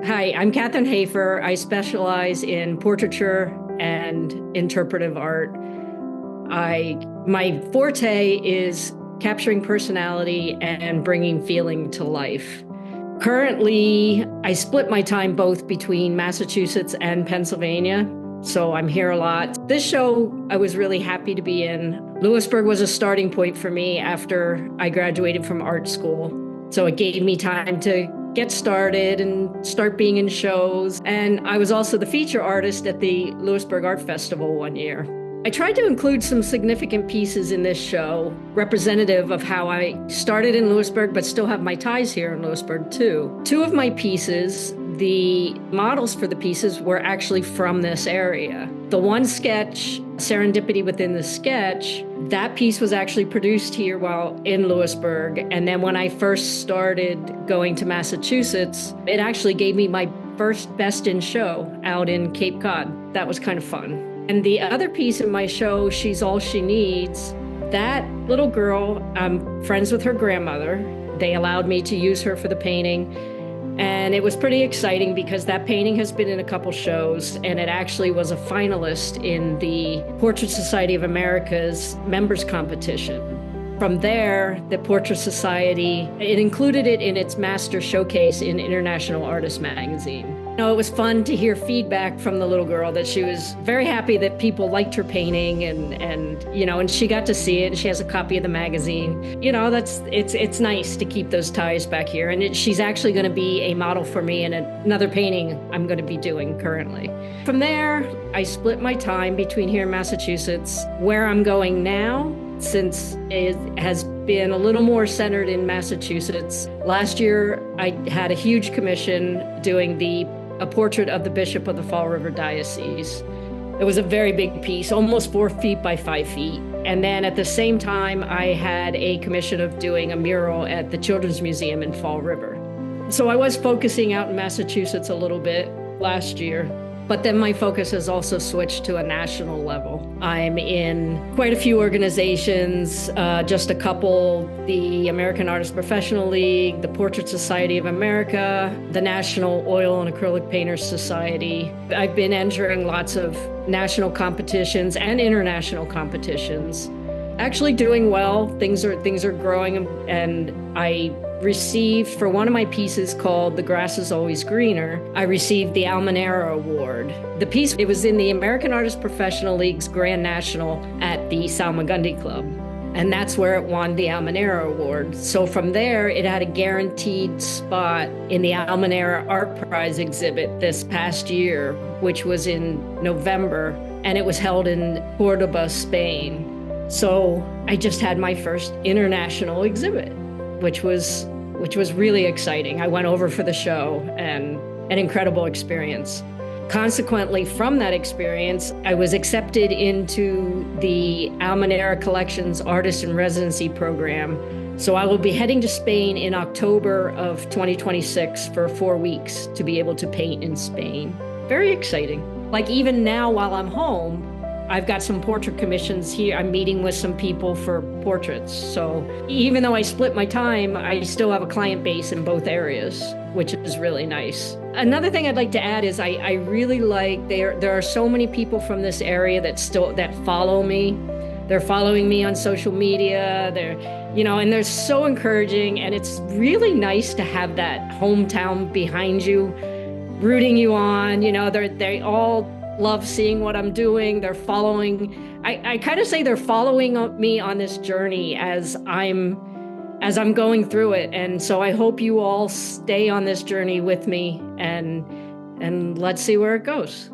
Hi, I'm Katherine HAFER. I specialize in portraiture and interpretive art. My forte is capturing personality and bringing feeling to life. Currently, I split my time both between Massachusetts and Pennsylvania, so I'm here a lot. This show I was really happy to be in. Lewisburg was a starting point for me after I graduated from art school. So it gave me time to get started and start being in shows. And I was also the feature artist at the Lewisburg Art Festival one year. I tried to include some significant pieces in this show, representative of how I started in Lewisburg, but still have my ties here in Lewisburg too. Two of my pieces, the models for the pieces were actually from this area. The one sketch, Serendipity Within the Sketch, that piece was actually produced here while in Lewisburg. And then when I first started going to Massachusetts, it actually gave me my first Best in Show out in Cape Cod. That was kind of fun. And the other piece in my show, She's All She Needs, that little girl, I'm friends with her grandmother. They allowed me to use her for the painting. And it was pretty exciting because that painting has been in a couple shows, and it actually was a finalist in the Portrait Society of America's members competition. From there, the Portrait Society, it included it in its master showcase in International Artist magazine. It was fun to hear feedback from the little girl that she was very happy that people liked her painting and she got to see it and she has a copy of the magazine. It's nice to keep those ties back here. And she's actually going to be a model for me in another painting I'm going to be doing currently. From there, I split my time between here in Massachusetts. Where I'm going now, since it has been a little more centered in Massachusetts. Last year, I had a huge commission doing a portrait of the Bishop of the Fall River Diocese. It was a very big piece, almost 4 feet by 5 feet. And then at the same time, I had a commission of doing a mural at the Children's Museum in Fall River. So I was focusing out in Massachusetts a little bit last year. But then my focus has also switched to a national level. I'm in quite a few organizations, just a couple, the American Artists Professional League, the Portrait Society of America, the National Oil and Acrylic Painters Society. I've been entering lots of national competitions and international competitions. Actually doing well, things are growing, and I received, for one of my pieces called The Grass is Always Greener, I received the Almenara Award. The piece, it was in the American Artists Professional League's Grand National at the Salmagundi Club. And that's where it won the Almenara Award. So from there, it had a guaranteed spot in the Almenara Art Prize exhibit this past year, which was in November, and it was held in Cordoba, Spain. So I just had my first international exhibit, which was really exciting. I went over for the show, and an incredible experience. Consequently, from that experience, I was accepted into the Almenara Collections Artist in Residency program. So I will be heading to Spain in October of 2026 for 4 weeks to be able to paint in Spain. Very exciting. Like even now while I'm home, I've got some portrait commissions here. I'm meeting with some people for portraits. So even though I split my time, I still have a client base in both areas, which is really nice. Another thing I'd like to add is I really like, there are so many people from this area that follow me. They're following me on social media. And they're so encouraging. And it's really nice to have that hometown behind you, rooting you on. They all love seeing what I'm doing. They're following. I kind of say they're following me on this journey as I'm going through it. And so I hope you all stay on this journey with me, and let's see where it goes.